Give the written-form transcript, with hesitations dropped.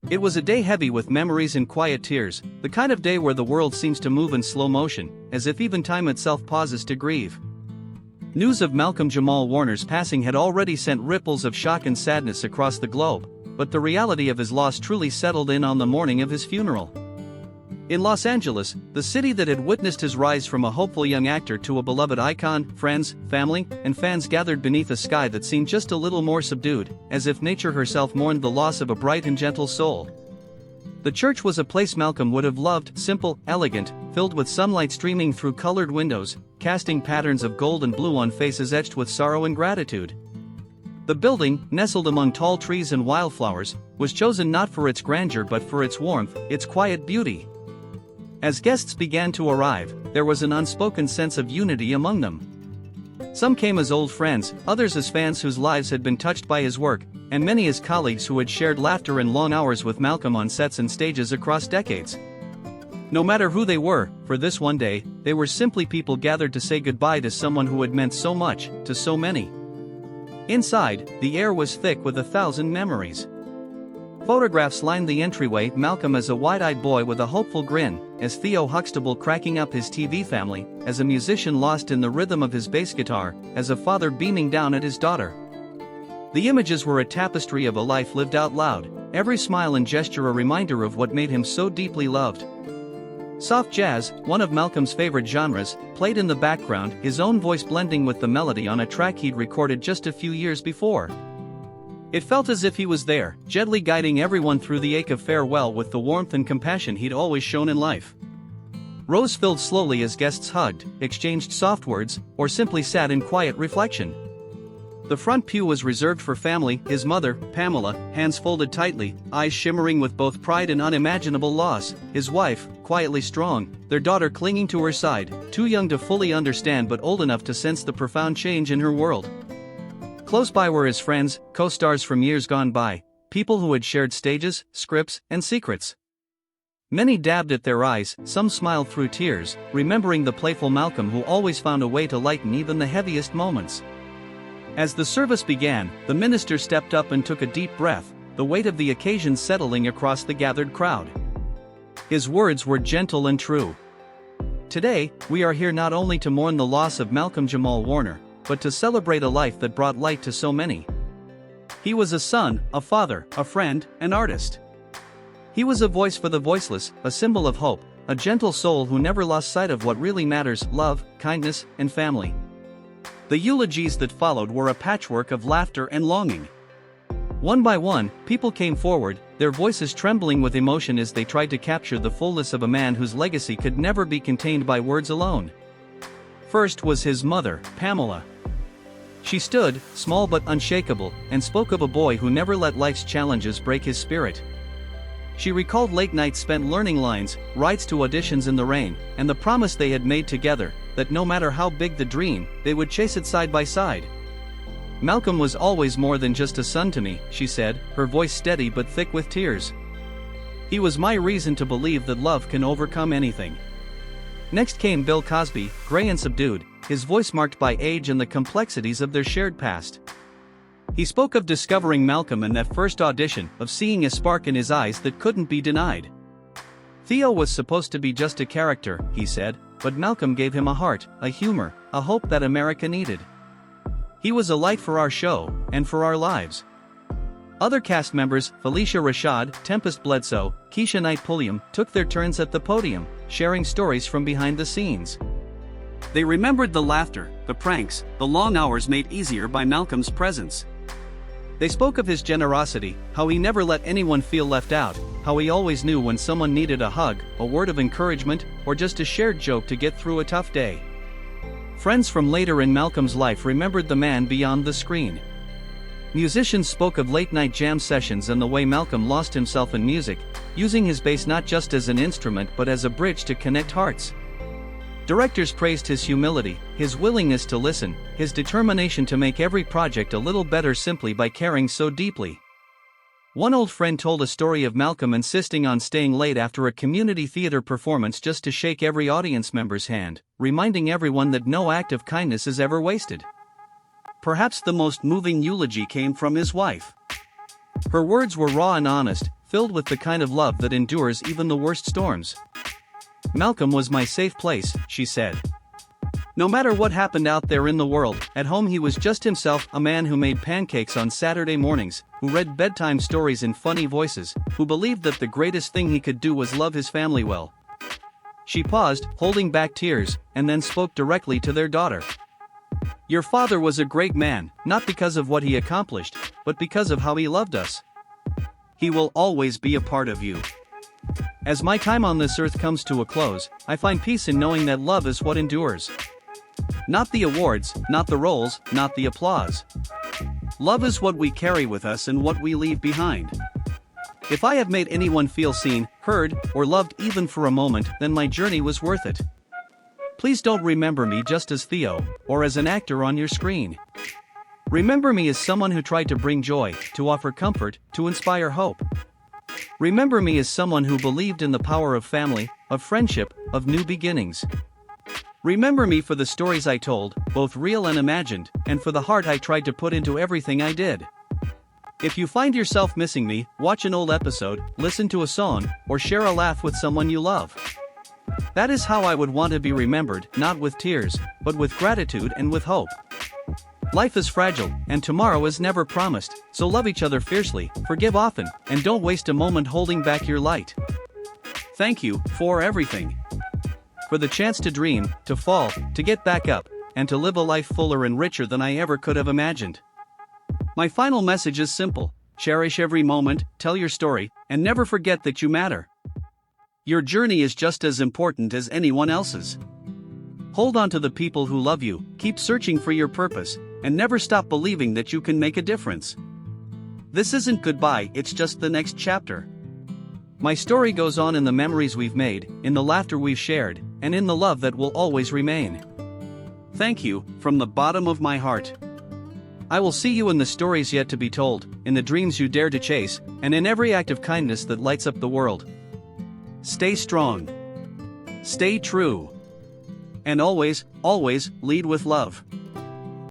It was a day heavy with memories and quiet tears, the kind of day where the world seems to move in slow motion, as if even time itself pauses to grieve. News of Malcolm-Jamal Warner's passing had already sent ripples of shock and sadness across the globe, but the reality of his loss truly settled in on the morning of his funeral. In Los Angeles, the city that had witnessed his rise from a hopeful young actor to a beloved icon, friends, family, and fans gathered beneath a sky that seemed just a little more subdued, as if nature herself mourned the loss of a bright and gentle soul. The church was a place Malcolm would have loved, simple, elegant, filled with sunlight streaming through colored windows, casting patterns of gold and blue on faces etched with sorrow and gratitude. The building, nestled among tall trees and wildflowers, was chosen not for its grandeur but for its warmth, its quiet beauty. As guests began to arrive, there was an unspoken sense of unity among them. Some came as old friends, others as fans whose lives had been touched by his work, and many as colleagues who had shared laughter and long hours with Malcolm on sets and stages across decades. No matter who they were, for this one day, they were simply people gathered to say goodbye to someone who had meant so much, to so many. Inside, the air was thick with 1,000 memories. Photographs lined the entryway, Malcolm as a wide-eyed boy with a hopeful grin, as Theo Huxtable cracking up his TV family, as a musician lost in the rhythm of his bass guitar, as a father beaming down at his daughter. The images were a tapestry of a life lived out loud, every smile and gesture a reminder of what made him so deeply loved. Soft jazz, one of Malcolm's favorite genres, played in the background, his own voice blending with the melody on a track he'd recorded just a few years before. It felt as if he was there, gently guiding everyone through the ache of farewell with the warmth and compassion he'd always shown in life. Rows filled slowly as guests hugged, exchanged soft words, or simply sat in quiet reflection. The front pew was reserved for family, his mother, Pamela, hands folded tightly, eyes shimmering with both pride and unimaginable loss, his wife, quietly strong, their daughter clinging to her side, too young to fully understand but old enough to sense the profound change in her world. Close by were his friends, co-stars from years gone by, people who had shared stages, scripts, and secrets. Many dabbed at their eyes, some smiled through tears, remembering the playful Malcolm who always found a way to lighten even the heaviest moments. As the service began, the minister stepped up and took a deep breath, the weight of the occasion settling across the gathered crowd. His words were gentle and true. Today, we are here not only to mourn the loss of Malcolm-Jamal Warner, but to celebrate a life that brought light to so many. He was a son, a father, a friend, an artist. He was a voice for the voiceless, a symbol of hope, a gentle soul who never lost sight of what really matters: love, kindness, and family. The eulogies that followed were a patchwork of laughter and longing. One by one, people came forward, their voices trembling with emotion as they tried to capture the fullness of a man whose legacy could never be contained by words alone. First was his mother, Pamela. She stood, small but unshakable, and spoke of a boy who never let life's challenges break his spirit. She recalled late nights spent learning lines, rides to auditions in the rain, and the promise they had made together, that no matter how big the dream, they would chase it side by side. Malcolm was always more than just a son to me, she said, her voice steady but thick with tears. He was my reason to believe that love can overcome anything. Next came Bill Cosby, gray and subdued, his voice marked by age and the complexities of their shared past. He spoke of discovering Malcolm in that first audition, of seeing a spark in his eyes that couldn't be denied. Theo was supposed to be just a character, he said, but Malcolm gave him a heart, a humor, a hope that America needed. He was a light for our show, and for our lives. Other cast members, Felicia Rashad, Tempest Bledsoe, Keisha Knight Pulliam, took their turns at the podium, sharing stories from behind the scenes. They remembered the laughter, the pranks, the long hours made easier by Malcolm's presence. They spoke of his generosity, how he never let anyone feel left out, how he always knew when someone needed a hug, a word of encouragement, or just a shared joke to get through a tough day. Friends from later in Malcolm's life remembered the man beyond the screen. Musicians spoke of late-night jam sessions and the way Malcolm lost himself in music, using his bass not just as an instrument but as a bridge to connect hearts. Directors praised his humility, his willingness to listen, his determination to make every project a little better simply by caring so deeply. One old friend told a story of Malcolm insisting on staying late after a community theater performance just to shake every audience member's hand, reminding everyone that no act of kindness is ever wasted. Perhaps the most moving eulogy came from his wife. Her words were raw and honest, filled with the kind of love that endures even the worst storms. Malcolm was my safe place, she said. No matter what happened out there in the world, at home he was just himself, a man who made pancakes on Saturday mornings, who read bedtime stories in funny voices, who believed that the greatest thing he could do was love his family well. She paused, holding back tears, and then spoke directly to their daughter. Your father was a great man, not because of what he accomplished, but because of how he loved us. He will always be a part of you. As my time on this earth comes to a close, I find peace in knowing that love is what endures. Not the awards, not the roles, not the applause. Love is what we carry with us and what we leave behind. If I have made anyone feel seen, heard, or loved even for a moment, then my journey was worth it. Please don't remember me just as Theo, or as an actor on your screen. Remember me as someone who tried to bring joy, to offer comfort, to inspire hope. Remember me as someone who believed in the power of family, of friendship, of new beginnings. Remember me for the stories I told, both real and imagined, and for the heart I tried to put into everything I did. If you find yourself missing me, watch an old episode, listen to a song, or share a laugh with someone you love. That is how I would want to be remembered, not with tears, but with gratitude and with hope. Life is fragile, and tomorrow is never promised, so love each other fiercely, forgive often, and don't waste a moment holding back your light. Thank you for everything. For the chance to dream, to fall, to get back up, and to live a life fuller and richer than I ever could have imagined. My final message is simple: cherish every moment, tell your story, and never forget that you matter. Your journey is just as important as anyone else's. Hold on to the people who love you, keep searching for your purpose, and never stop believing that you can make a difference. This isn't goodbye, it's just the next chapter. My story goes on in the memories we've made, in the laughter we've shared, and in the love that will always remain. Thank you, from the bottom of my heart. I will see you in the stories yet to be told, in the dreams you dare to chase, and in every act of kindness that lights up the world. Stay strong. Stay true. And always, always, lead with love.